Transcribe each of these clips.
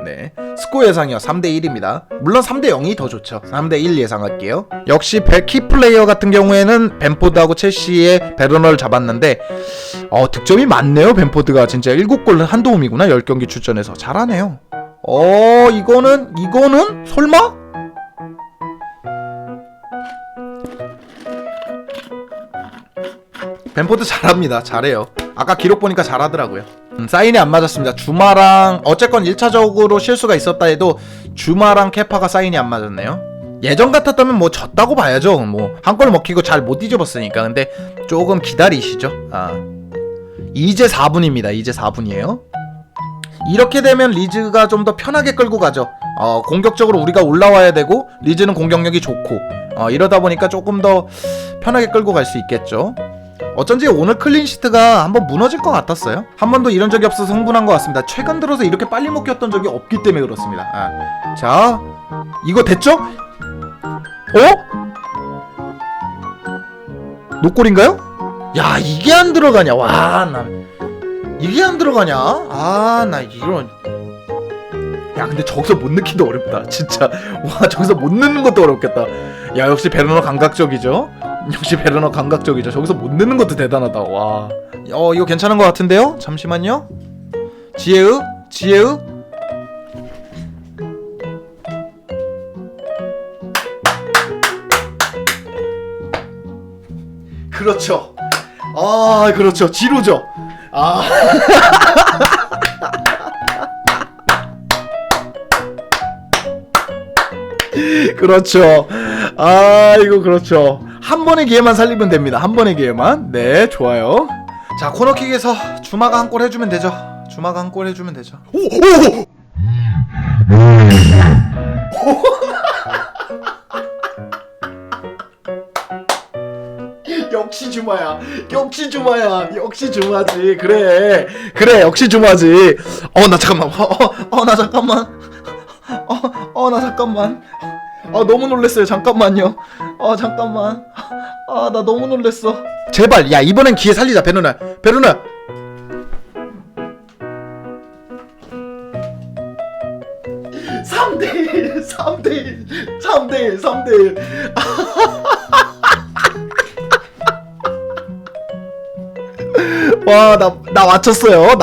네, 스코어 예상이요 3대1입니다. 물론 3대0이 더 좋죠. 3대1 예상할게요. 역시 키플레이어 같은 경우에는 벤포드하고 첼시의 베르너를 잡았는데 득점이 많네요. 벤포드가 진짜 7골 한 도움이구나. 10경기 출전해서 잘하네요. 이거는 설마? 벤포드 잘합니다. 잘해요. 아까 기록 보니까 잘하더라고요. 사인이 안 맞았습니다. 주마랑 어쨌건 1차적으로 실수가 있었다 해도 주마랑 케파가 사인이 안 맞았네요. 예전 같았다면 뭐 졌다고 봐야죠. 뭐 한 골 먹히고 잘 못 뒤집었으니까. 근데 조금 기다리시죠. 이제 4분입니다. 이제 4분이에요. 이렇게 되면 리즈가 좀 더 편하게 끌고 가죠. 공격적으로 우리가 올라와야 되고 리즈는 공격력이 좋고 이러다 보니까 조금 더 편하게 끌고 갈 수 있겠죠. 어쩐지 오늘 클린시트가 한번 무너질 것 같았어요. 한 번도 이런 적이 없어서 흥분한 것 같습니다. 최근 들어서 이렇게 빨리 먹혔던 적이 없기 때문에 그렇습니다. 자, 이거 됐죠? 노골인가요? 야, 이게 안 들어가냐? 와, 나 이게 안 들어가냐? 나 이런. 야, 근데 저기서 못 넣기도 어렵다. 진짜. 와, 저기서 못 넣는 것도 어렵겠다. 야, 역시 베르너 감각적이죠? 저기서 못 넣는 것도 대단하다. 와. 이거 괜찮은 것 같은데요? 잠시만요. 지혜으. 그렇죠. 그렇죠. 지루죠. 그렇죠. 이거 그렇죠. 한 번의 기회만 살리면 됩니다. 한 번의 기회만. 네, 좋아요. 자, 코너킥에서 주마가 한 골 해주면 되죠. 오! 역시 주마지. 그래, 역시 주마지. 나 잠깐만. 너무 놀랬어요. 잠깐만요. 나 너무 놀랬어. 제발, 야, 이번엔 기회 살리자. 베르너. 3대1. 와, 나 맞췄어요.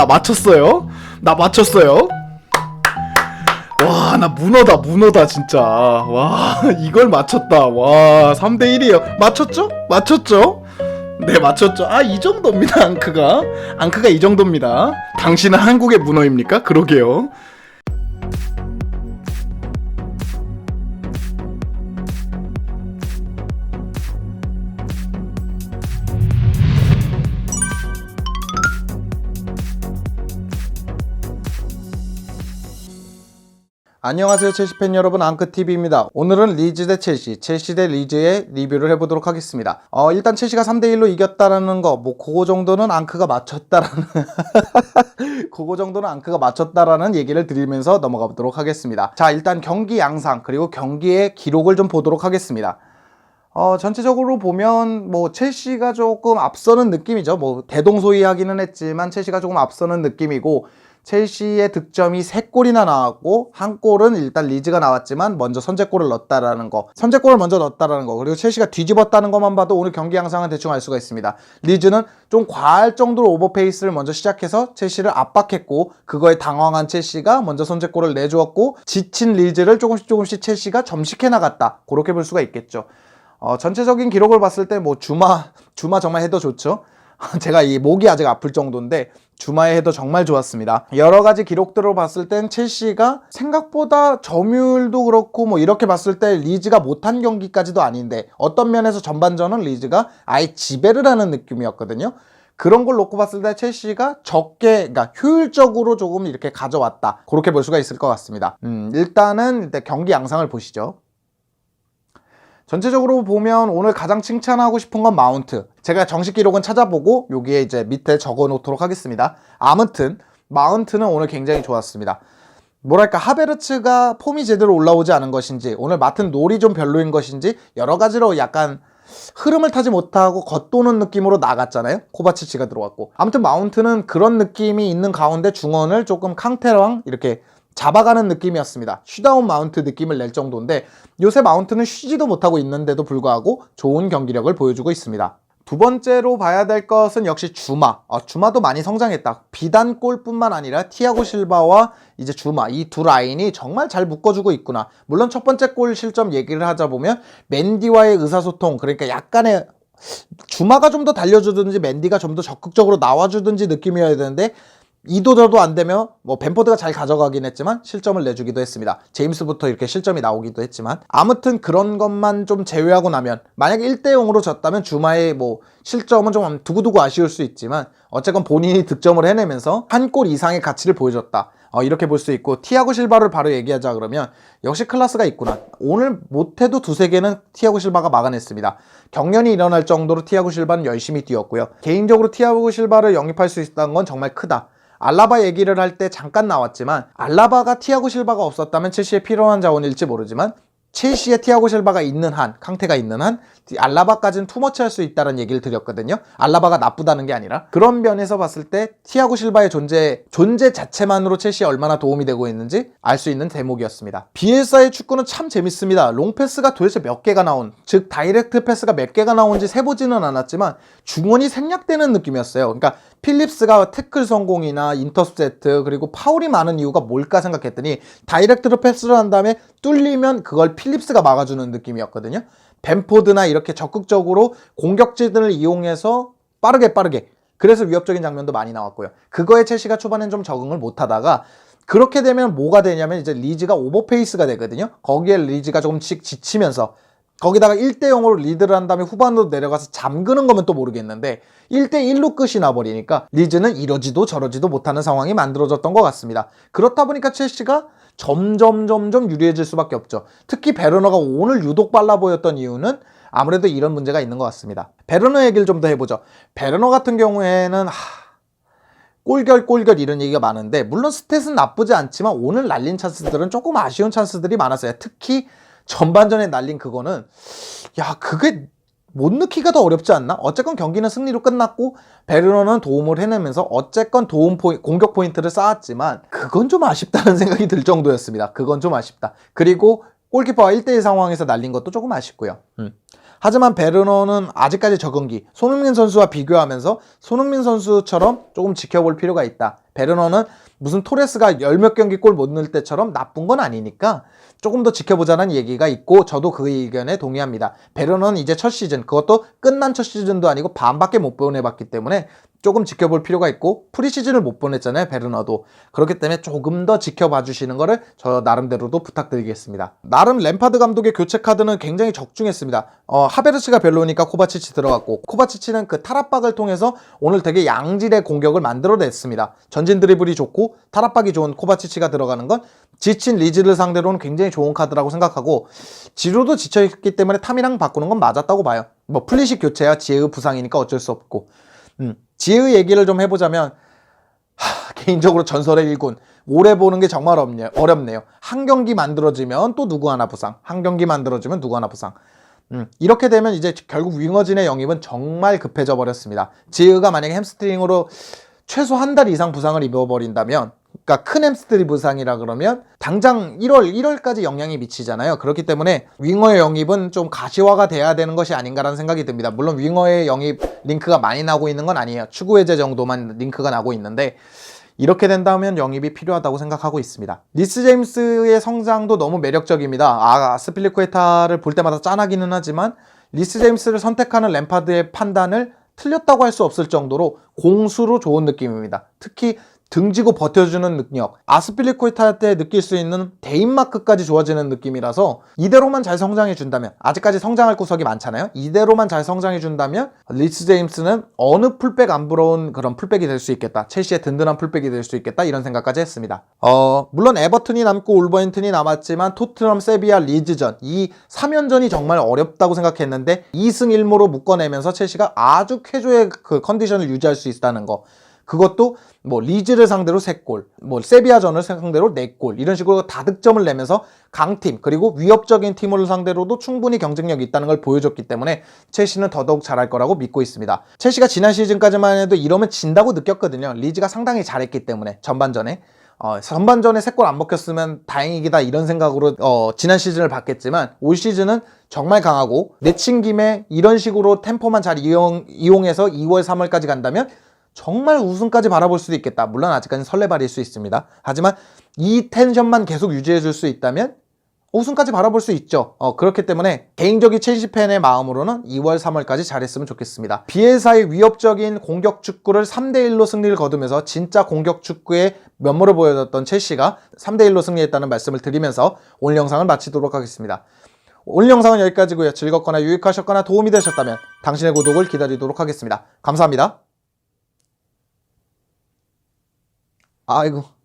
와, 나 문어다 진짜. 와, 이걸 맞췄다. 와, 3대1이에요. 맞췄죠? 네, 맞췄죠. 이 정도입니다. 앙크가 이 정도입니다. 당신은 한국의 문어입니까? 그러게요. 안녕하세요, 첼시팬 여러분. 앙크TV입니다. 오늘은 리즈 대 첼시 대 리즈의 리뷰를 해보도록 하겠습니다. 일단 첼시가 3대1로 이겼다라는 거, 그거 정도는 앙크가 맞췄다라는 얘기를 드리면서 넘어가보도록 하겠습니다. 자, 일단 경기 양상, 그리고 경기의 기록을 좀 보도록 하겠습니다. 전체적으로 보면 첼시가 조금 앞서는 느낌이죠. 대동소이하기는 했지만 첼시가 조금 앞서는 느낌이고, 첼시의 득점이 3골이나 나왔고, 한 골은 일단 리즈가 나왔지만 먼저 선제골을 넣었다라는 거, 그리고 첼시가 뒤집었다는 것만 봐도 오늘 경기 양상은 대충 알 수가 있습니다. 리즈는 좀 과할 정도로 오버페이스를 먼저 시작해서 첼시를 압박했고, 그거에 당황한 첼시가 먼저 선제골을 내주었고, 지친 리즈를 조금씩 첼시가 점식해 나갔다, 그렇게 볼 수가 있겠죠. 전체적인 기록을 봤을 때 주마 정말 헤더 좋죠. 제가 이 목이 아직 아플 정도인데 주마의 헤더 정말 좋았습니다. 여러 가지 기록들을 봤을 땐 첼시가 생각보다 점유율도 그렇고 이렇게 봤을 때 리즈가 못한 경기까지도 아닌데, 어떤 면에서 전반전은 리즈가 아예 지배를 하는 느낌이었거든요. 그런 걸 놓고 봤을 때 첼시가 그러니까 효율적으로 조금 이렇게 가져왔다, 그렇게 볼 수가 있을 것 같습니다. 일단 경기 양상을 보시죠. 전체적으로 보면 오늘 가장 칭찬하고 싶은 건 마운트. 제가 정식 기록은 찾아보고 여기에 이제 밑에 적어 놓도록 하겠습니다. 아무튼 마운트는 오늘 굉장히 좋았습니다. 하베르츠가 폼이 제대로 올라오지 않은 것인지, 오늘 맡은 롤이 좀 별로인 것인지, 여러 가지로 약간 흐름을 타지 못하고 겉도는 느낌으로 나갔잖아요. 코바치치가 들어왔고. 아무튼 마운트는 그런 느낌이 있는 가운데 중원을 조금 캉테랑 이렇게 잡아가는 느낌이었습니다. 슈다운 마운트 느낌을 낼 정도인데 요새 마운트는 쉬지도 못하고 있는데도 불구하고 좋은 경기력을 보여주고 있습니다. 두 번째로 봐야 될 것은 역시 주마. 주마도 많이 성장했다. 비단 골뿐만 아니라 티아고 실바와 이제 주마 이 두 라인이 정말 잘 묶어주고 있구나. 물론 첫 번째 골 실점 얘기를 하자 보면 맨디와의 의사소통, 그러니까 약간의 주마가 좀 더 달려주든지 맨디가 좀 더 적극적으로 나와주든지 느낌이어야 되는데 이도저도 안 되면 뭐 벤포드가 잘 가져가긴 했지만 실점을 내주기도 했습니다. 제임스부터 이렇게 실점이 나오기도 했지만 아무튼 그런 것만 좀 제외하고 나면 만약에 1대0으로 졌다면 주마의 뭐 실점은 좀 두고두고 아쉬울 수 있지만 어쨌건 본인이 득점을 해내면서 한 골 이상의 가치를 보여줬다. 이렇게 볼 수 있고 티아고 실바를 바로 얘기하자 그러면 역시 클래스가 있구나. 오늘 못해도 두세 개는 티아고 실바가 막아냈습니다. 경련이 일어날 정도로 티아고 실바는 열심히 뛰었고요. 개인적으로 티아고 실바를 영입할 수 있다는 건 정말 크다. 알라바 얘기를 할 때 잠깐 나왔지만 알라바가 티아고 실바가 없었다면 첼시에 필요한 자원일지 모르지만 첼시에 티아고 실바가 있는 한, 캉테가 있는 한 알라바까지는 투머치 할 수 있다는 얘기를 드렸거든요. 알라바가 나쁘다는 게 아니라 그런 면에서 봤을 때 티아고 실바의 존재 자체만으로 첼시에 얼마나 도움이 되고 있는지 알 수 있는 대목이었습니다. 비엘사의 축구는 참 재밌습니다. 롱패스가 도대체 몇 개가 나온, 즉 다이렉트 패스가 몇 개가 나온지 세보지는 않았지만 중원이 생략되는 느낌이었어요. 그러니까 필립스가 태클 성공이나 인터셉트 그리고 파울이 많은 이유가 뭘까 생각했더니 다이렉트로 패스를 한 다음에 뚫리면 그걸 필립스가 막아주는 느낌이었거든요. 벤포드나 이렇게 적극적으로 공격진을 이용해서 빠르게 그래서 위협적인 장면도 많이 나왔고요. 그거에 첼시가 초반엔 좀 적응을 못하다가 그렇게 되면 뭐가 되냐면 이제 리즈가 오버페이스가 되거든요. 거기에 리즈가 조금씩 지치면서 거기다가 1대0으로 리드를 한 다음에 후반으로 내려가서 잠그는 거면 또 모르겠는데 1대1로 끝이 나버리니까 리즈는 이러지도 저러지도 못하는 상황이 만들어졌던 것 같습니다. 그렇다 보니까 첼시가 점점 유리해질 수밖에 없죠. 특히 베르너가 오늘 유독 빨라 보였던 이유는 아무래도 이런 문제가 있는 것 같습니다. 베르너 얘기를 좀 더 해보죠. 베르너 같은 경우에는 꼴결 이런 얘기가 많은데 물론 스탯은 나쁘지 않지만 오늘 날린 찬스들은 조금 아쉬운 찬스들이 많았어요. 특히 전반전에 날린 그거는 그게 못 넣기가 더 어렵지 않나? 어쨌건 경기는 승리로 끝났고 베르너는 도움을 해내면서 어쨌건 공격 포인트를 쌓았지만 그건 좀 아쉽다는 생각이 들 정도였습니다. 그건 좀 아쉽다. 그리고 골키퍼와 1대1 상황에서 날린 것도 조금 아쉽고요. 하지만 베르너는 아직까지 적응기, 손흥민 선수와 비교하면서 손흥민 선수처럼 조금 지켜볼 필요가 있다. 베르너는 무슨 토레스가 열 몇 경기 골 못 넣을 때처럼 나쁜 건 아니니까 조금 더 지켜보자는 얘기가 있고 저도 그 의견에 동의합니다. 베르너는 이제 첫 시즌, 그것도 끝난 첫 시즌도 아니고 반밖에 못 보내봤기 때문에 조금 지켜볼 필요가 있고 프리시즌을 못 보냈잖아요, 베르너도. 그렇기 때문에 조금 더 지켜봐 주시는 거를 저 나름대로도 부탁드리겠습니다. 나름 램파드 감독의 교체 카드는 굉장히 적중했습니다. 하베르츠가 별로니까 코바치치 들어갔고 코바치치는 그 탈압박을 통해서 오늘 되게 양질의 공격을 만들어냈습니다. 전진 드리블이 좋고 탈압박이 좋은 코바치치가 들어가는 건 지친 리즈를 상대로는 굉장히 좋은 카드라고 생각하고 지루도 지쳐있기 때문에 탐이랑 바꾸는 건 맞았다고 봐요. 뭐 플리식 교체야 지에의 부상이니까 어쩔 수 없고 지의 얘기를 좀 해보자면 개인적으로 전설의 일군 오래 보는 게 정말 어렵네요. 한 경기 만들어지면 또 누구 하나 부상, 한 경기 만들어지면 누구 하나 부상. 이렇게 되면 이제 결국 윙어진의 영입은 정말 급해져 버렸습니다. 지의가 만약에 햄스트링으로 최소 한 달 이상 부상을 입어버린다면, 그러니까 큰 햄스트링 부상이라 그러면 당장 1월까지 영향이 미치잖아요. 그렇기 때문에 윙어의 영입은 좀 가시화가 돼야 되는 것이 아닌가라는 생각이 듭니다. 물론 윙어의 영입 링크가 많이 나고 있는 건 아니에요. 추구 해제 정도만 링크가 나고 있는데 이렇게 된다면 영입이 필요하다고 생각하고 있습니다. 리스 제임스의 성장도 너무 매력적입니다. 아스필리쿠에타를 볼 때마다 짠하기는 하지만 리스 제임스를 선택하는 램파드의 판단을 틀렸다고 할 수 없을 정도로 공수로 좋은 느낌입니다. 특히 등지고 버텨주는 능력, 아스필리쿠에타 때 느낄 수 있는 데인마크까지 좋아지는 느낌이라서 이대로만 잘 성장해준다면, 아직까지 성장할 구석이 많잖아요. 이대로만 잘 성장해준다면 리스 제임스는 어느 풀백 안 부러운 그런 풀백이 될 수 있겠다, 첼시의 든든한 풀백이 될 수 있겠다, 이런 생각까지 했습니다. 물론 에버튼이 남고 울버햄튼이 남았지만 토트넘, 세비야, 리즈전, 이 3연전이 정말 어렵다고 생각했는데 2승 1무로 묶어내면서 첼시가 아주 쾌조의 그 컨디션을 유지할 수 있다는 거, 그것도 뭐 리즈를 상대로 3골, 뭐 세비야전을 상대로 4골, 이런 식으로 다득점을 내면서 강팀 그리고 위협적인 팀을 상대로도 충분히 경쟁력이 있다는 걸 보여줬기 때문에 첼시는 더더욱 잘할 거라고 믿고 있습니다. 첼시가 지난 시즌까지만 해도 이러면 진다고 느꼈거든요. 리즈가 상당히 잘했기 때문에 전반전에. 전반전에 3골 안 먹혔으면 다행이다 이런 생각으로 지난 시즌을 봤겠지만 올 시즌은 정말 강하고 내친 김에 이런 식으로 템포만 잘 이용해서 2월, 3월까지 간다면 정말 우승까지 바라볼 수도 있겠다. 물론 아직까지는 설레발일 수 있습니다. 하지만 이 텐션만 계속 유지해 줄 수 있다면 우승까지 바라볼 수 있죠. 그렇기 때문에 개인적인 첼시 팬의 마음으로는 2월, 3월까지 잘했으면 좋겠습니다. 비엘사의 위협적인 공격 축구를 3대1로 승리를 거두면서 진짜 공격 축구의 면모를 보여줬던 첼시가 3대1로 승리했다는 말씀을 드리면서 오늘 영상을 마치도록 하겠습니다. 오늘 영상은 여기까지고요. 즐겁거나 유익하셨거나 도움이 되셨다면 당신의 구독을 기다리도록 하겠습니다. 감사합니다. 아이고.